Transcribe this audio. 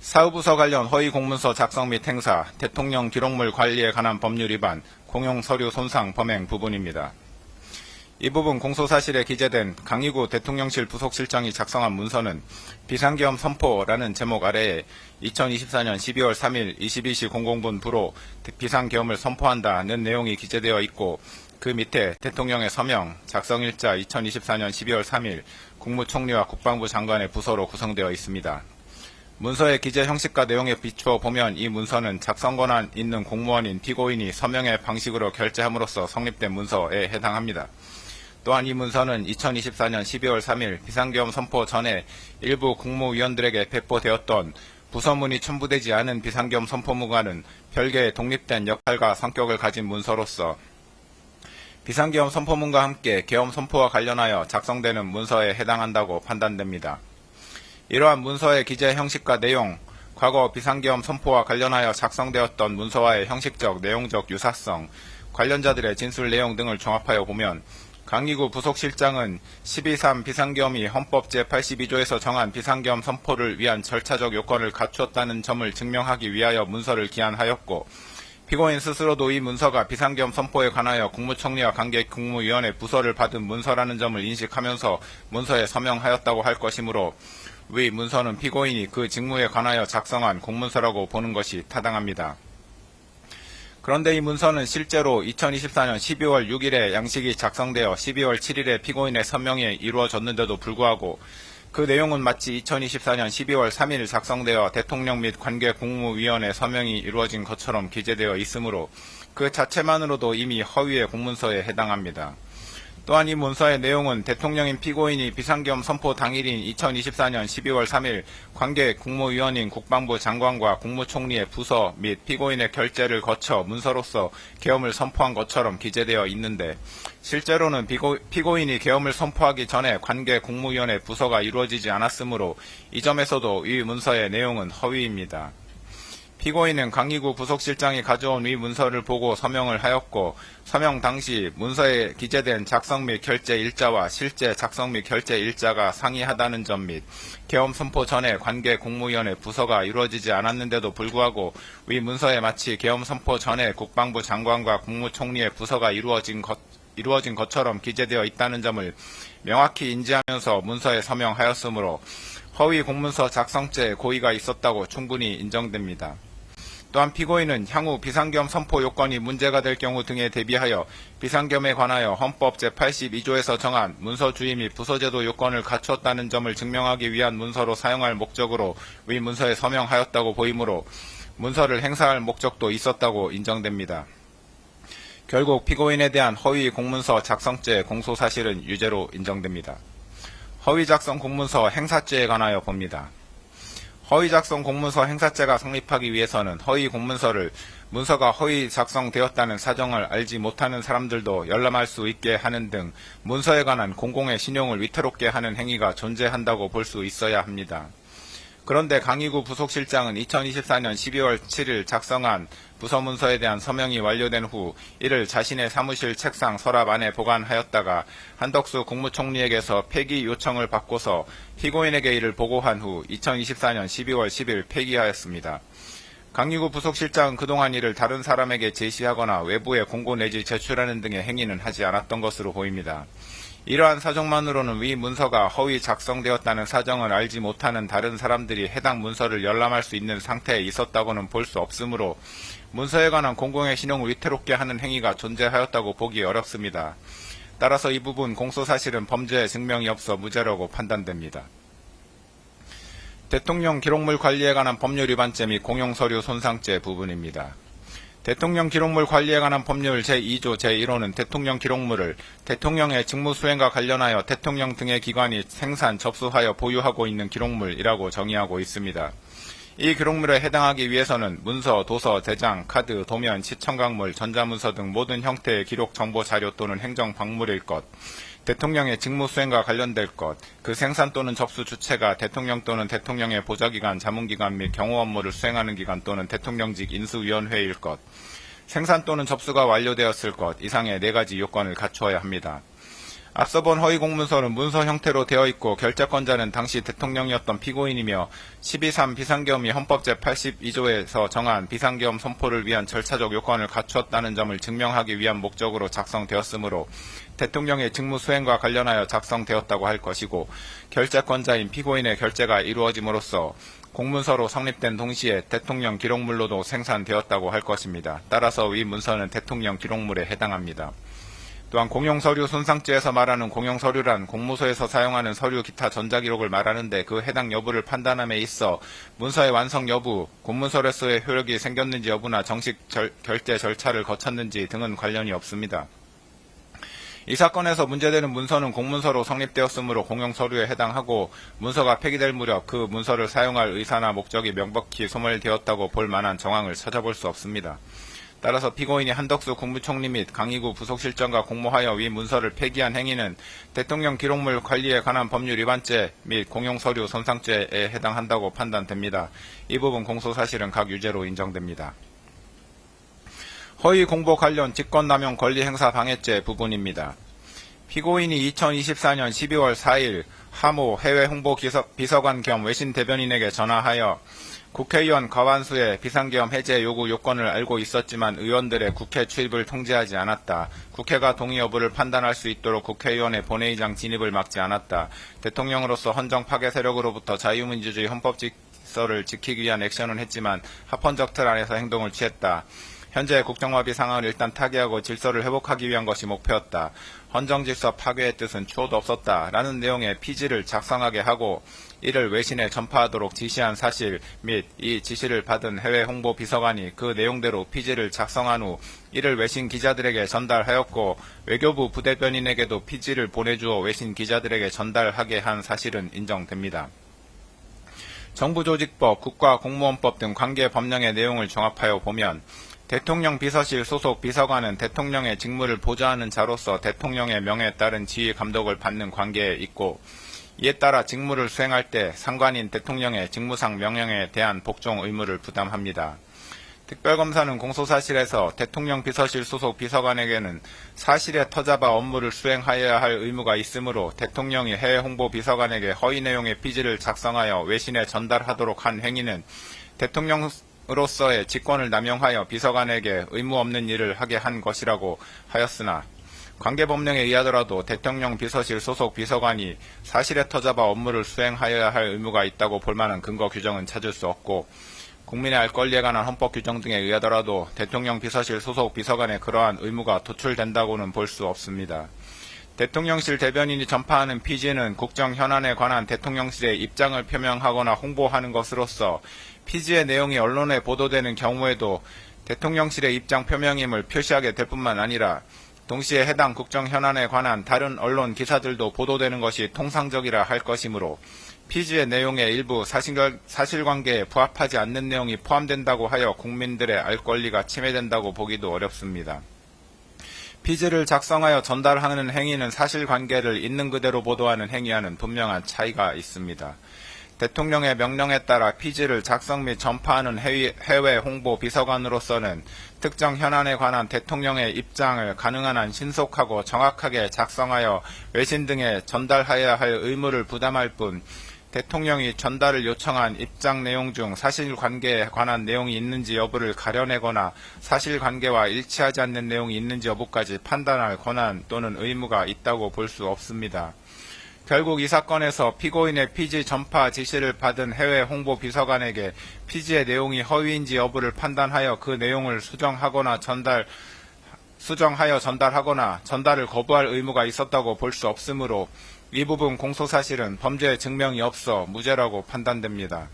사후부서 관련 허위 공문서 작성 및 행사, 대통령 기록물 관리에 관한 법률 위반, 공용 서류 손상 범행 부분입니다. 이 부분 공소사실에 기재된 강희구 대통령실 부속실장이 작성한 문서는 비상계엄 선포라는 제목 아래에 2024년 12월 3일 22시 00분 부로 비상계엄을 선포한다는 내용이 기재되어 있고, 그 밑에 대통령의 서명, 작성일자 2024년 12월 3일 국무총리와 국방부 장관의 부서로 구성되어 있습니다. 문서의 기재 형식과 내용에 비추어 보면 이 문서는 작성 권한 있는 공무원인 피고인이 서명의 방식으로 결재함으로써 성립된 문서에 해당합니다. 또한 이 문서는 2024년 12월 3일 비상계엄 선포 전에 일부 국무위원들에게 배포되었던 부서문이 첨부되지 않은 비상계엄 선포문과는 별개의 독립된 역할과 성격을 가진 문서로서 비상계엄 선포문과 함께 계엄 선포와 관련하여 작성되는 문서에 해당한다고 판단됩니다. 이러한 문서의 기재 형식과 내용, 과거 비상계엄 선포와 관련하여 작성되었던 문서와의 형식적, 내용적 유사성, 관련자들의 진술 내용 등을 종합하여 보면 강희구 부속실장은 12.3 비상계엄이 헌법 제82조에서 정한 비상계엄 선포를 위한 절차적 요건을 갖추었다는 점을 증명하기 위하여 문서를 기한하였고, 피고인 스스로도 이 문서가 비상계엄 선포에 관하여 국무총리와 관계 국무위원회 부서를 받은 문서라는 점을 인식하면서 문서에 서명하였다고 할 것이므로 위 문서는 피고인이 그 직무에 관하여 작성한 공문서라고 보는 것이 타당합니다. 그런데 이 문서는 실제로 2024년 12월 6일에 양식이 작성되어 12월 7일에 피고인의 서명이 이루어졌는데도 불구하고 그 내용은 마치 2024년 12월 3일 작성되어 대통령 및 관계 국무위원회 서명이 이루어진 것처럼 기재되어 있으므로 그 자체만으로도 이미 허위의 공문서에 해당합니다. 또한 이 문서의 내용은 대통령인 피고인이 비상계엄 선포 당일인 2024년 12월 3일 관계 국무위원인 국방부 장관과 국무총리의 부서 및 피고인의 결재를 거쳐 문서로서 계엄을 선포한 것처럼 기재되어 있는데, 실제로는 피고인이 계엄을 선포하기 전에 관계 국무위원회 부서가 이루어지지 않았으므로 이 점에서도 이 문서의 내용은 허위입니다. 피고인은 강희구 부속실장이 가져온 위 문서를 보고 서명을 하였고, 서명 당시 문서에 기재된 작성 및 결재 일자와 실제 작성 및 결재 일자가 상이하다는 점 및 계엄 선포 전에 관계 국무위원회 부서가 이루어지지 않았는데도 불구하고 위 문서에 마치 계엄 선포 전에 국방부 장관과 국무총리의 부서가 이루어진 것처럼 기재되어 있다는 점을 명확히 인지하면서 문서에 서명하였으므로 허위 공문서 작성죄 고의가 있었다고 충분히 인정됩니다. 또한 피고인은 향후 비상계엄 선포 요건이 문제가 될 경우 등에 대비하여 비상계엄에 관하여 헌법 제82조에서 정한 문서 주의 및 부서제도 요건을 갖추었다는 점을 증명하기 위한 문서로 사용할 목적으로 위 문서에 서명하였다고 보이므로 문서를 행사할 목적도 있었다고 인정됩니다. 결국 피고인에 대한 허위 공문서 작성죄 공소사실은 유죄로 인정됩니다. 허위 작성 공문서 행사죄에 관하여 봅니다. 허위 작성 공문서 행사죄가 성립하기 위해서는 허위 공문서를 문서가 허위 작성되었다는 사정을 알지 못하는 사람들도 열람할 수 있게 하는 등 문서에 관한 공공의 신용을 위태롭게 하는 행위가 존재한다고 볼 수 있어야 합니다. 그런데 강희구 부속실장은 2024년 12월 7일 작성한 부서문서에 대한 서명이 완료된 후 이를 자신의 사무실 책상 서랍 안에 보관하였다가 한덕수 국무총리에게서 폐기 요청을 받고서 피고인에게 이를 보고한 후 2024년 12월 10일 폐기하였습니다. 강희구 부속실장은 그동안 이를 다른 사람에게 제시하거나 외부에 공고 내지 제출하는 등의 행위는 하지 않았던 것으로 보입니다. 이러한 사정만으로는 위 문서가 허위 작성되었다는 사정을 알지 못하는 다른 사람들이 해당 문서를 열람할 수 있는 상태에 있었다고는 볼 수 없으므로 문서에 관한 공공의 신용을 위태롭게 하는 행위가 존재하였다고 보기 어렵습니다. 따라서 이 부분 공소사실은 범죄 증명이 없어 무죄라고 판단됩니다. 대통령 기록물 관리에 관한 법률 위반죄 및 공용서류 손상죄 부분입니다. 대통령 기록물 관리에 관한 법률 제2조 제1호는 대통령 기록물을 대통령의 직무 수행과 관련하여 대통령 등의 기관이 생산, 접수하여 보유하고 있는 기록물이라고 정의하고 있습니다. 이 기록물에 해당하기 위해서는 문서, 도서, 대장, 카드, 도면, 시청각물, 전자문서 등 모든 형태의 기록 정보 자료 또는 행정 방물일 것, 대통령의 직무 수행과 관련될 것, 그 생산 또는 접수 주체가 대통령 또는 대통령의 보좌기관, 자문기관 및 경호 업무를 수행하는 기관 또는 대통령직 인수위원회일 것, 생산 또는 접수가 완료되었을 것 이상의 4가지 요건을 갖추어야 합니다. 앞서 본 허위 공문서는 문서 형태로 되어 있고 결재권자는 당시 대통령이었던 피고인이며 12.3 비상계엄이 헌법 제82조에서 정한 비상계엄 선포를 위한 절차적 요건을 갖추었다는 점을 증명하기 위한 목적으로 작성되었으므로 대통령의 직무 수행과 관련하여 작성되었다고 할 것이고 결재권자인 피고인의 결재가 이루어짐으로써 공문서로 성립된 동시에 대통령 기록물로도 생산되었다고 할 것입니다. 따라서 위 문서는 대통령 기록물에 해당합니다. 또한 공용서류 손상죄에서 말하는 공용서류란 공무소에서 사용하는 서류 기타 전자기록을 말하는데 그 해당 여부를 판단함에 있어 문서의 완성 여부, 공문서로서의 효력이 생겼는지 여부나 정식 결재 절차를 거쳤는지 등은 관련이 없습니다. 이 사건에서 문제되는 문서는 공문서로 성립되었으므로 공용서류에 해당하고 문서가 폐기될 무렵 그 문서를 사용할 의사나 목적이 명백히 소멸되었다고 볼 만한 정황을 찾아볼 수 없습니다. 따라서 피고인이 한덕수 국무총리 및 강희구 부속실장과 공모하여 위 문서를 폐기한 행위는 대통령 기록물 관리에 관한 법률 위반죄 및 공용서류 손상죄에 해당한다고 판단됩니다. 이 부분 공소사실은 각 유죄로 인정됩니다. 허위 공보 관련 직권남용 권리행사 방해죄 부분입니다. 피고인이 2024년 12월 4일 하모 해외 홍보 비서관 겸 외신 대변인에게 전화하여 국회의원 과반수의 비상계엄 해제 요구 요건을 알고 있었지만 의원들의 국회 출입을 통제하지 않았다. 국회가 동의 여부를 판단할 수 있도록 국회의원의 본회의장 진입을 막지 않았다. 대통령으로서 헌정 파괴 세력으로부터 자유민주주의 헌법 질서를 지키기 위한 액션은 했지만 합헌적 틀 안에서 행동을 취했다. 현재 국정마비 상황을 일단 타개하고 질서를 회복하기 위한 것이 목표였다. 헌정질서 파괴의 뜻은 추호도 없었다. 라는 내용의 피지를 작성하게 하고 이를 외신에 전파하도록 지시한 사실 및 이 지시를 받은 해외 홍보 비서관이 그 내용대로 피지를 작성한 후 이를 외신 기자들에게 전달하였고 외교부 부대변인에게도 피지를 보내주어 외신 기자들에게 전달하게 한 사실은 인정됩니다. 정부조직법, 국가공무원법 등 관계 법령의 내용을 종합하여 보면 대통령 비서실 소속 비서관은 대통령의 직무를 보좌하는 자로서 대통령의 명에 따른 지휘 감독을 받는 관계에 있고 이에 따라 직무를 수행할 때 상관인 대통령의 직무상 명령에 대한 복종 의무를 부담합니다. 특별검사는 공소사실에서 대통령 비서실 소속 비서관에게는 사실에 터잡아 업무를 수행하여야 할 의무가 있으므로 대통령이 해외 홍보 비서관에게 허위 내용의 피지를 작성하여 외신에 전달하도록 한 행위는 대통령으로서의 직권을 남용하여 비서관에게 의무 없는 일을 하게 한 것이라고 하였으나 관계법령에 의하더라도 대통령 비서실 소속 비서관이 사실에 터잡아 업무를 수행하여야 할 의무가 있다고 볼 만한 근거 규정은 찾을 수 없고 국민의 알 권리에 관한 헌법 규정 등에 의하더라도 대통령 비서실 소속 비서관의 그러한 의무가 도출된다고는 볼 수 없습니다. 대통령실 대변인이 전파하는 피지는 국정 현안에 관한 대통령실의 입장을 표명하거나 홍보하는 것으로서 피지의 내용이 언론에 보도되는 경우에도 대통령실의 입장 표명임을 표시하게 될 뿐만 아니라 동시에 해당 국정 현안에 관한 다른 언론 기사들도 보도되는 것이 통상적이라 할 것이므로 피지의 내용의 일부 사실관계에 부합하지 않는 내용이 포함된다고 하여 국민들의 알 권리가 침해된다고 보기도 어렵습니다. 피지를 작성하여 전달하는 행위는 사실관계를 있는 그대로 보도하는 행위와는 분명한 차이가 있습니다. 대통령의 명령에 따라 피지를 작성 및 전파하는 해외 홍보 비서관으로서는 특정 현안에 관한 대통령의 입장을 가능한 한 신속하고 정확하게 작성하여 외신 등에 전달하여야 할 의무를 부담할 뿐 대통령이 전달을 요청한 입장 내용 중 사실관계에 관한 내용이 있는지 여부를 가려내거나 사실관계와 일치하지 않는 내용이 있는지 여부까지 판단할 권한 또는 의무가 있다고 볼 수 없습니다. 결국 이 사건에서 피고인의 피지 전파 지시를 받은 해외 홍보 비서관에게 피지의 내용이 허위인지 여부를 판단하여 그 내용을 수정하여 전달하거나 전달을 거부할 의무가 있었다고 볼 수 없으므로 이 부분 공소사실은 범죄 증명이 없어 무죄라고 판단됩니다.